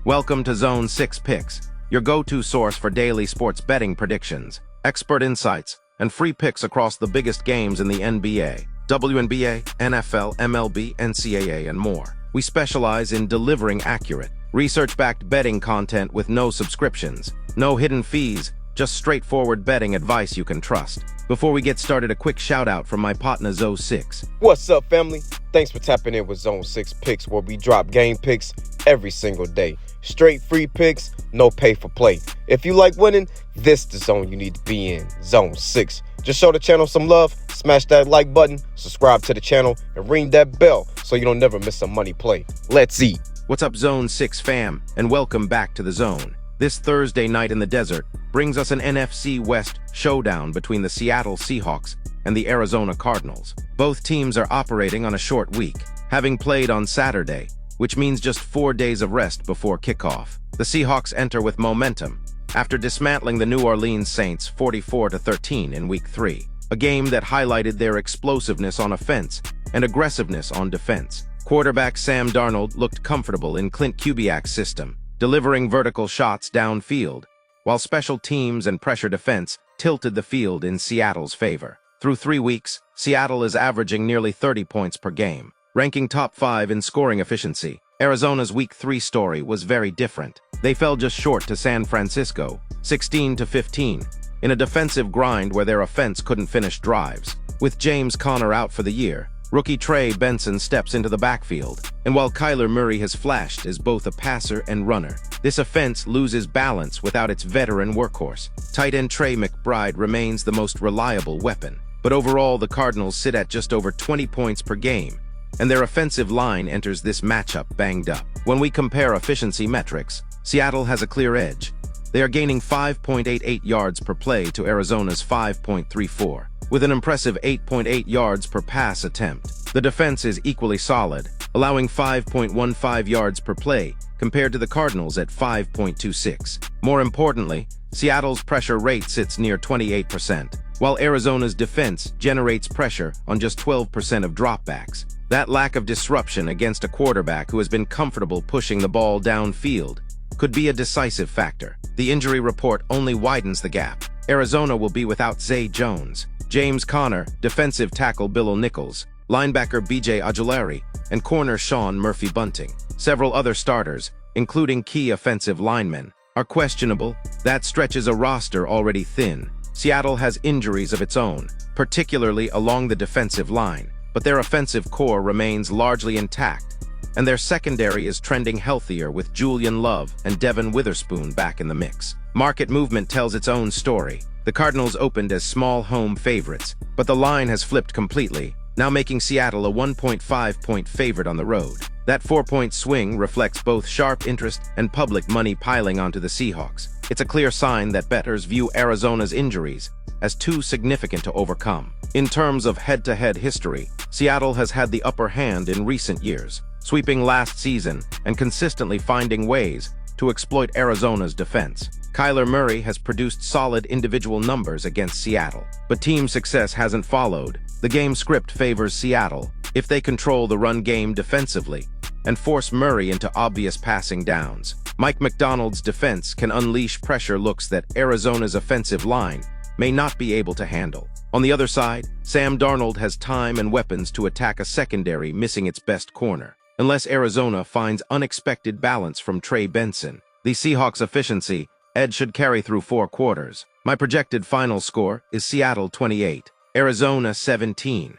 Welcome to Zone 6 Picks, your go-to source for daily sports betting predictions, expert insights, and free picks across the biggest games in the NBA, WNBA, NFL, MLB, NCAA, and more. We specialize in delivering accurate, research-backed betting content with no subscriptions, no hidden fees, just straightforward betting advice you can trust. Before we get started, a quick shout-out from my partner Zone 6. What's up, family? Thanks for tapping in with Zone 6 Picks, where we drop game picks every single day. Straight free picks, no pay for play. If you like winning, this is the zone you need to be in, Zone 6. Just show the channel some love, smash that like button, subscribe to the channel, and ring that bell so you don't never miss a money play. Let's eat. What's up, Zone 6 fam, and welcome back to the Zone. This Thursday night in the desert brings us an NFC West showdown between the Seattle Seahawks and the Arizona Cardinals. Both teams are operating on a short week, having played on Saturday, which means just 4 days of rest before kickoff. The Seahawks enter with momentum after dismantling the New Orleans Saints 44-13 in Week 3, a game that highlighted their explosiveness on offense and aggressiveness on defense. Quarterback Sam Darnold looked comfortable in Clint Kubiak's system, delivering vertical shots downfield, while special teams and pressure defense tilted the field in Seattle's favor. Through 3 weeks, Seattle is averaging nearly 30 points per game, ranking top 5 in scoring efficiency. Arizona's Week 3 story was very different. They fell just short to San Francisco, 16-15, in a defensive grind where their offense couldn't finish drives. With James Conner out for the year, rookie Trey Benson steps into the backfield, and while Kyler Murray has flashed as both a passer and runner, this offense loses balance without its veteran workhorse. Tight end Trey McBride remains the most reliable weapon, but overall the Cardinals sit at just over 20 points per game, and their offensive line enters this matchup banged up. When we compare efficiency metrics, Seattle has a clear edge. They are gaining 5.88 yards per play to Arizona's 5.34, with an impressive 8.8 yards per pass attempt. The defense is equally solid, allowing 5.15 yards per play compared to the Cardinals at 5.26. More importantly, Seattle's pressure rate sits near 28%, while Arizona's defense generates pressure on just 12% of dropbacks. That lack of disruption against a quarterback who has been comfortable pushing the ball downfield could be a decisive factor. The injury report only widens the gap. Arizona will be without Zay Jones, James Conner, defensive tackle Bilal Nichols, linebacker B.J. Ojulari, and corner Sean Murphy-Bunting. Several other starters, including key offensive linemen, are questionable. That stretches a roster already thin. Seattle has injuries of its own, particularly along the defensive line, but their offensive core remains largely intact, and their secondary is trending healthier with Julian Love and Devin Witherspoon back in the mix. Market movement tells its own story. The Cardinals opened as small home favorites, but the line has flipped completely, now making Seattle a 1.5-point favorite on the road. That 4-point swing reflects both sharp interest and public money piling onto the Seahawks. It's a clear sign that bettors view Arizona's injuries as too significant to overcome. In terms of head-to-head history, Seattle has had the upper hand in recent years, sweeping last season and consistently finding ways to exploit Arizona's defense. Kyler Murray has produced solid individual numbers against Seattle, but team success hasn't followed. The game script favors Seattle if they control the run game defensively and force Murray into obvious passing downs. Mike McDonald's defense can unleash pressure looks that Arizona's offensive line may not be able to handle. On the other side, Sam Darnold has time and weapons to attack a secondary missing its best corner. Unless Arizona finds unexpected balance from Trey Benson, the Seahawks' efficiency edge should carry through 4 quarters. My projected final score is Seattle 28, Arizona 17.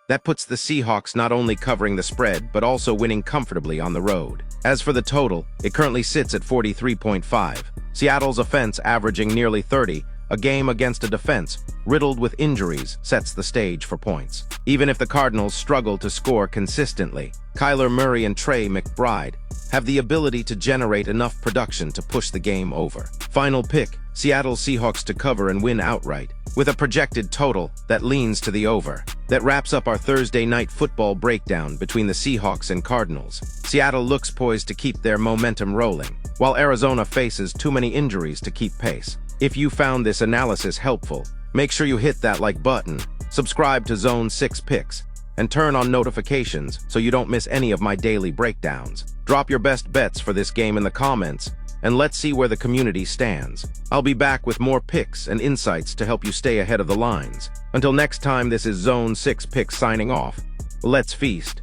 That puts the Seahawks not only covering the spread, but also winning comfortably on the road. As for the total, it currently sits at 43.5. Seattle's offense averaging nearly 30, a game against a defense riddled with injuries sets the stage for points. Even if the Cardinals struggle to score consistently, Kyler Murray and Trey McBride have the ability to generate enough production to push the game over. Final pick, Seattle Seahawks to cover and win outright, with a projected total that leans to the over. That wraps up our Thursday night football breakdown between the Seahawks and Cardinals. Seattle looks poised to keep their momentum rolling, while Arizona faces too many injuries to keep pace. If you found this analysis helpful, make sure you hit that like button, subscribe to Zone 6 Picks, and turn on notifications so you don't miss any of my daily breakdowns. Drop your best bets for this game in the comments, and let's see where the community stands. I'll be back with more picks and insights to help you stay ahead of the lines. Until next time, this is Zone 6 Picks signing off. Let's feast.